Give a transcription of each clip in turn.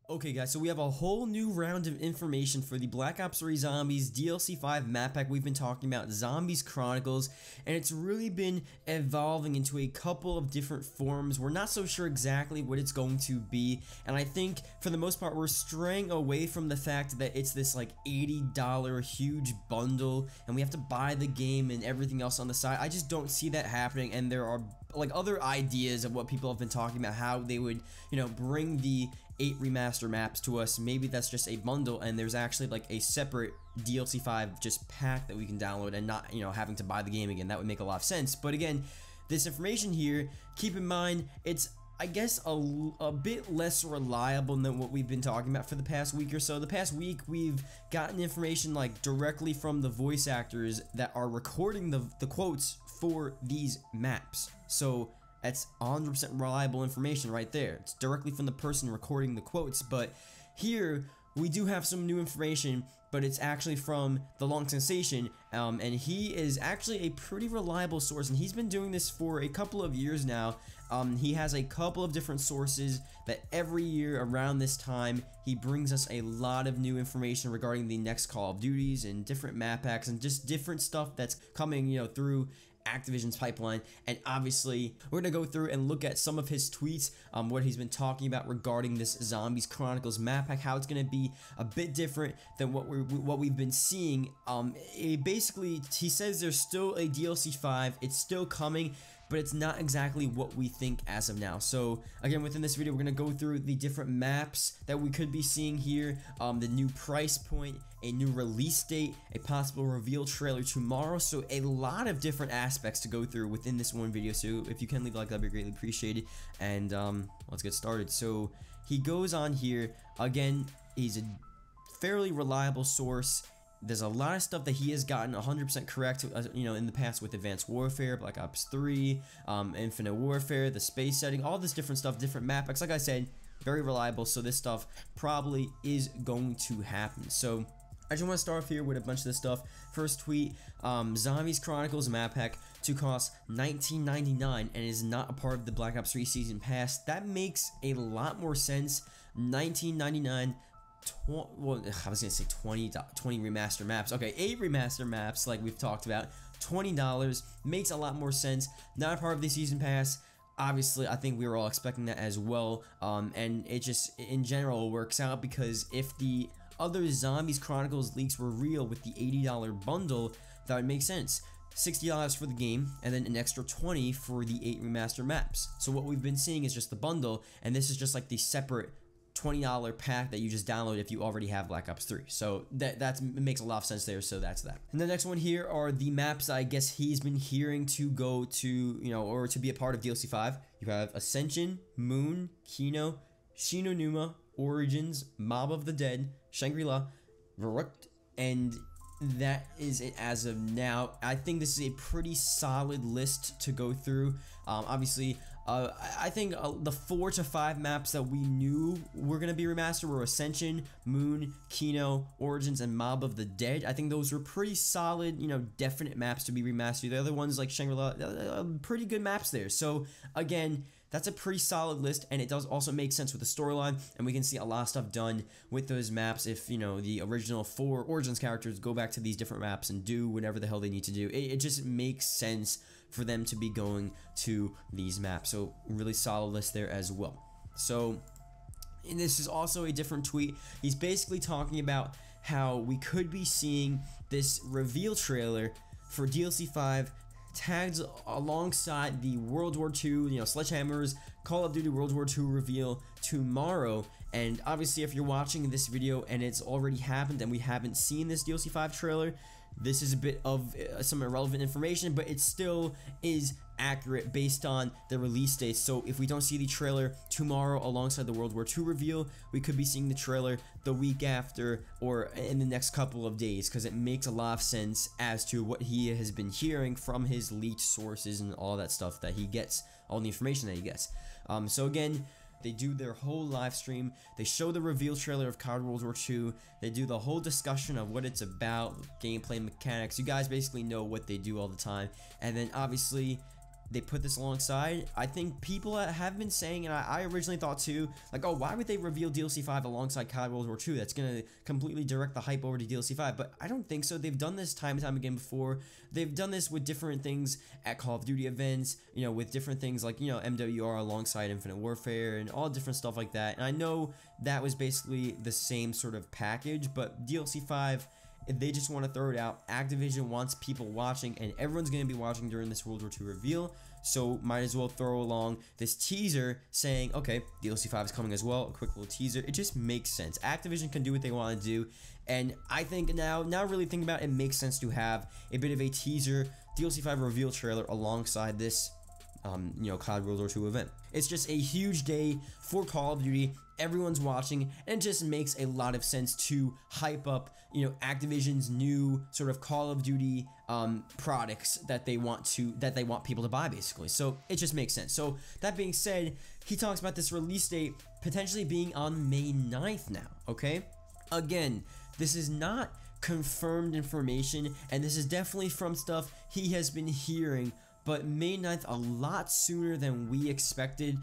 Okay guys, so we have a whole new round of information for the Black Ops 3 Zombies DLC 5 map pack. We've been talking about Zombies Chronicles, and it's really been evolving into a couple of different forms. We're not so sure exactly what it's going to be, and I think for the most part we're straying away from the fact that it's this like $80 huge bundle and we have to buy the game and everything else on the side. I just don't see that happening, and there are like other ideas of what people have been talking about, how they would, you know, bring the 8 remaster maps to us. Maybe that's just a bundle and there's actually like a separate DLC 5 just pack that we can download and not, you know, having to buy the game again. That would make a lot of sense. But again, this information here, keep in mind, it's I guess a bit less reliable than what we've been talking about for the past week or so. The past week we've gotten information like directly from the voice actors that are recording the quotes for these maps. So that's 100% reliable information right there. It's directly from the person recording the quotes. But here we do have some new information, but it's actually from the Long Sensation, and he is actually a pretty reliable source, and he's been doing this for a couple of years now. He has a couple of different sources that every year around this time he brings us a lot of new information regarding the next Call of Duties and different map packs and just different stuff that's coming, you know, through Activision's pipeline. And obviously we're gonna go through and look at some of his tweets, what he's been talking about regarding this Zombies Chronicles map pack, how it's gonna be a bit different than what we've been seeing. Basically he says there's still a DLC 5, it's still coming, but it's not exactly what we think as of now. So again, within this video we're gonna go through the different maps that we could be seeing here, the new price point, a new release date, a possible reveal trailer tomorrow. So a lot of different aspects to go through within this one video. So if you can leave a like, that'd be greatly appreciated. And let's get started. So he goes on here again. He's a fairly reliable source. There's a lot of stuff that he has gotten 100% correct, you know, in the past with Advanced Warfare, Black Ops 3, Infinite Warfare, the space setting, all this different stuff, different map packs. Like I said, very reliable, so this stuff probably is going to happen. So I just want to start off here with a bunch of this stuff. First tweet, Zombies Chronicles map pack to cost $19.99 and is not a part of the Black Ops 3 Season Pass. That makes a lot more sense. $19.99. Well, I was gonna say 20 remaster maps. Okay, 8 remaster maps like we've talked about. $20 makes a lot more sense. Not a part of the Season Pass. Obviously, I think we were all expecting that as well. And it just, in general, works out because if the other Zombies Chronicles leaks were real with the $80 bundle, that would make sense. $60 for the game, and then an extra $20 for the 8 remaster maps. So what we've been seeing is just the bundle, and this is just like the separate $20 pack that you just download if you already have Black Ops 3. So that makes a lot of sense there, so that's that. And the next one here are the maps I guess he's been hearing to go to, you know, or to be a part of DLC 5. You have Ascension, Moon, Kino, Shinonuma, Origins, Mob of the Dead, Shangri-La, Verrucht, and that is it as of now. I think this is a pretty solid list to go through. Obviously, I think the 4 to 5 maps that we knew were going to be remastered were Ascension, Moon, Kino, Origins, and Mob of the Dead. I think those were pretty solid, you know, definite maps to be remastered. The other ones like Shangri-La, pretty good maps there. So again, that's a pretty solid list, and it does also make sense with the storyline, and we can see a lot of stuff done with those maps if, you know, the original 4 Origins characters go back to these different maps and do whatever the hell they need to do. It just makes sense for them to be going to these maps. So really solid list there as well. So, and this is also a different tweet. He's basically talking about how we could be seeing this reveal trailer for DLC 5 tagged alongside the World War II, you know, Sledgehammer's Call of Duty World War II reveal tomorrow. And obviously if you're watching this video and it's already happened and we haven't seen this DLC 5 trailer, this is a bit of some irrelevant information, but it still is accurate based on the release date. So if we don't see the trailer tomorrow alongside the World War II reveal, we could be seeing the trailer the week after or in the next couple of days, because it makes a lot of sense as to what he has been hearing from his leaked sources and all that stuff that he gets, all the information that he gets. So again, they do their whole live stream, they show the reveal trailer of Cod Ww2, they do the whole discussion of what it's about, gameplay mechanics. You guys basically know what they do all the time. And then obviously they put this alongside. I think people have been saying, and I originally thought too, like, oh, why would they reveal DLC 5 alongside Cod Ww2? That's gonna completely direct the hype over to DLC 5, but I don't think so. They've done this time and time again before. They've done this with different things at Call of Duty events, you know, with different things like, you know, MWR alongside Infinite Warfare and all different stuff like that. And I know that was basically the same sort of package, but DLC 5, if they just want to throw it out, Activision wants people watching, and everyone's going to be watching during this World War II reveal, so might as well throw along this teaser saying, okay, DLC 5 is coming as well, a quick little teaser. It just makes sense. Activision can do what they want to do, and I think now really thinking about it, it makes sense to have a bit of a teaser DLC 5 reveal trailer alongside this you know, Cod Ww2 event. It's just a huge day for Call of Duty. Everyone's watching, and it just makes a lot of sense to hype up, you know, Activision's new sort of Call of Duty products that they want people to buy, basically. So it just makes sense. So that being said, he talks about this release date potentially being on May 9th now. Okay, again, this is not confirmed information, and this is definitely from stuff he has been hearing. But May 9th, a lot sooner than we expected.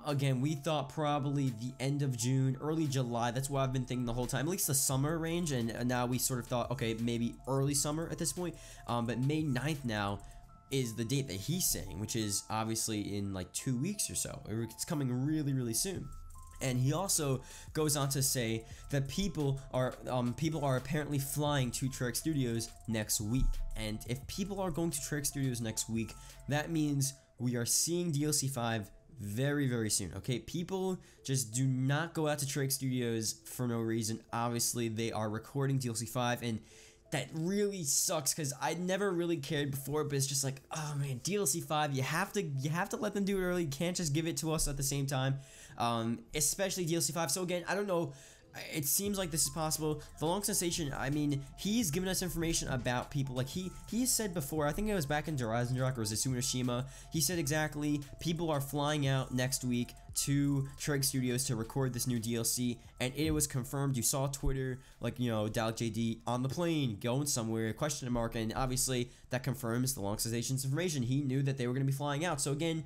Again, we thought probably the end of June, early July. That's what I've been thinking the whole time, at least the summer range. And now we sort of thought, okay, maybe early summer at this point. But May 9th now is the date that he's saying, which is obviously in like 2 weeks or so. It's coming really, really soon. And he also goes on to say that people are apparently flying to Treyarch Studios next week. And if people are going to Treyarch Studios next week, that means we are seeing DLC 5 very, very soon. Okay, people just do not go out to Treyarch Studios for no reason. Obviously, they are recording DLC 5, and that really sucks because I never really cared before, but it's just like, oh man, DLC 5, you have to let them do it early. You can't just give it to us at the same time, especially DLC 5. So again, I don't know. It seems like this is possible. The Long Sensation, I mean, he's given us information about people. Like he has said before, I think it was back in Ragnarok or was it Tsunoshima, he said exactly, people are flying out next week to Treyarch Studios to record this new DLC, and it was confirmed. You saw Twitter, like, you know, Dalek JD on the plane, going somewhere, question mark, and obviously that confirms the Long Sensation's information. He knew that they were going to be flying out. So again,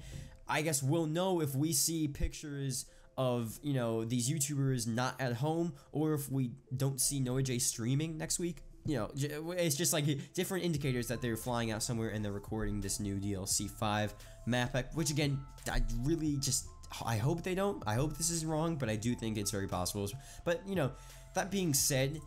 I guess we'll know if we see pictures of, you know, these YouTubers not at home, or if we don't see NoahJ streaming next week. You know, it's just like different indicators that they're flying out somewhere and they're recording this new DLC 5 map pack, which again, I hope they don't. I hope this is wrong, but I do think it's very possible. But, you know, that being said,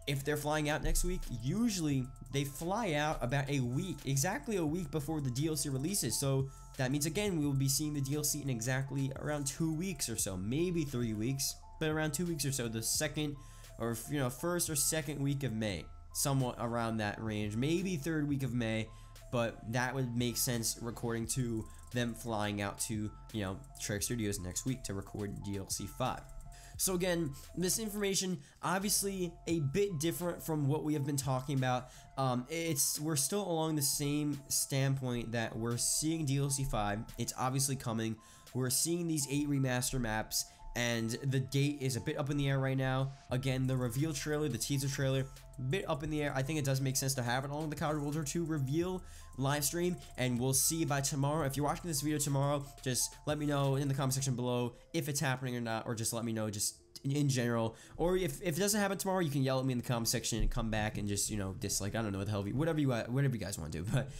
if they're flying out next week, usually they fly out about a week, exactly a week before the DLC releases. So that means, again, we will be seeing the DLC in exactly around 2 weeks or so, maybe 3 weeks, but around 2 weeks or so, the second or, you know, first or second week of May, somewhat around that range, maybe third week of May, but that would make sense according to them flying out to, you know, Treyarch Studios next week to record DLC 5. So again, this information obviously a bit different from what we have been talking about. We're still along the same standpoint that we're seeing DLC 5. It's obviously coming. We're seeing these 8 remaster maps, and the date is a bit up in the air right now. Again, the reveal trailer, the teaser trailer, a bit up in the air. I think it does make sense to have it along the Cod Ww2 reveal live stream, and we'll see by tomorrow. If you're watching this video tomorrow, just let me know in the comment section below if it's happening or not, or just let me know just in general. Or if it doesn't happen tomorrow, you can yell at me in the comment section and come back and just, you know, dislike, I don't know what the hell, whatever you guys want to do. But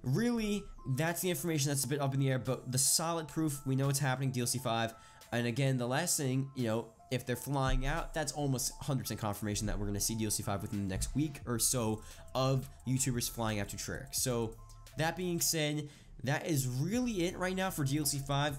really, that's the information that's a bit up in the air, but the solid proof, we know it's happening, DLC 5. And again, the last thing, you know, if they're flying out, that's almost 100% confirmation that we're going to see DLC 5 within the next week or so of YouTubers flying out to Treyarch. So that being said, that is really it right now for DLC 5.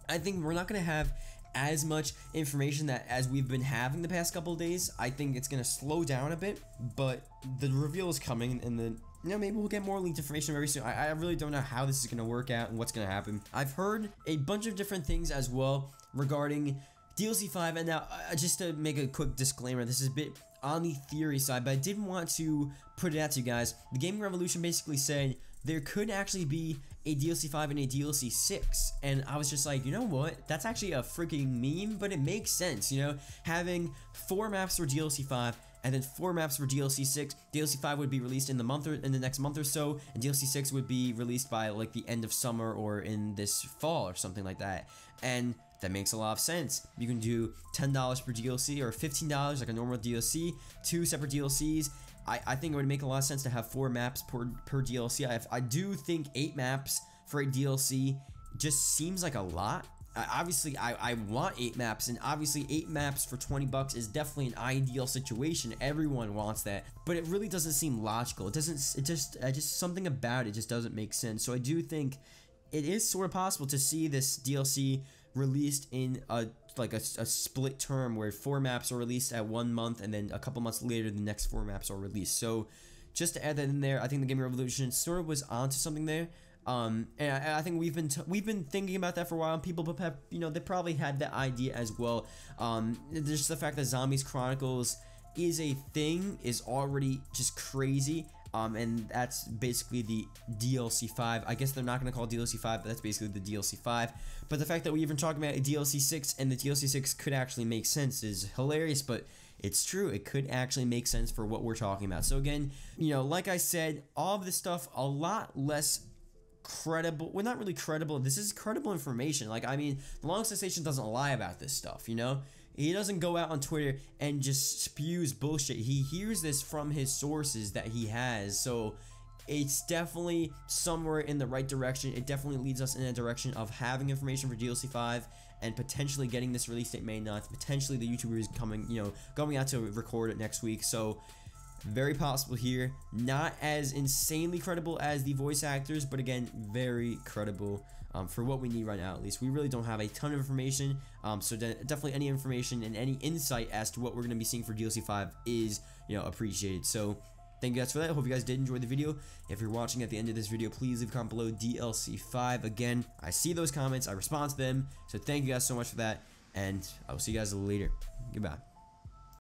I think we're not going to have as much information as we've been having the past couple of days. I think it's going to slow down a bit, but the reveal is coming, and then, you know, maybe we'll get more leaked information very soon. I really don't know how this is going to work out and what's going to happen. I've heard a bunch of different things as well regarding DLC 5, and now just to make a quick disclaimer, this is a bit on the theory side, but I did want to put it out to you guys. The Gaming Revolution basically said there could actually be a DLC 5 and a DLC 6, and I was just like, you know what, that's actually a freaking meme, but it makes sense, you know, having 4 maps for DLC 5 and then 4 maps for DLC 6. DLC 5 would be released in the next month or so, and DLC 6 would be released by like the end of summer or in this fall or something like that. And that makes a lot of sense. You can do $10 per DLC or $15 like a normal DLC, 2 separate DLCs. I think it would make a lot of sense to have 4 maps per DLC. I do think 8 maps for a DLC just seems like a lot. Obviously, I want 8 maps, and obviously 8 maps for 20 bucks is definitely an ideal situation. Everyone wants that, but it really doesn't seem logical. It just something about it just doesn't make sense. So I do think it is sort of possible to see this DLC released in a split term where 4 maps are released at 1 month, and then a couple months later the next 4 maps are released. So just to add that in there, I think the Gaming Revolution sort of was onto something there. And I think we've been thinking about that for a while, and people have, you know, they probably had that idea as well. Just the fact that Zombies Chronicles is a thing is already just crazy. And that's basically the DLC 5. I guess they're not going to call it DLC 5, but that's basically the DLC 5. But the fact that we even talking about a DLC 6 and the DLC 6 could actually make sense is hilarious, but it's true. It could actually make sense for what we're talking about. So again, you know, like I said, all of this stuff a lot less credible. Well, not really credible. This is credible information. Like, I mean, the Long Sensation doesn't lie about this stuff, you know? He doesn't go out on Twitter and just spews bullshit. He hears this from his sources that he has. So it's definitely somewhere in the right direction. It definitely leads us in a direction of having information for DLC 5 and potentially getting this release date May 9th. Potentially the YouTuber is coming, you know, going out to record it next week. So very possible here. Not as insanely credible as the voice actors, but again, very credible for what we need right now. At least we really don't have a ton of information, so definitely any information and any insight as to what we're going to be seeing for DLC 5 is, you know, appreciated. So thank you guys for that. I hope you guys did enjoy the video. If you're watching at the end of this video, please leave a comment below DLC 5. Again, I see those comments, I respond to them, so thank you guys so much for that, and I will see you guys later. Goodbye.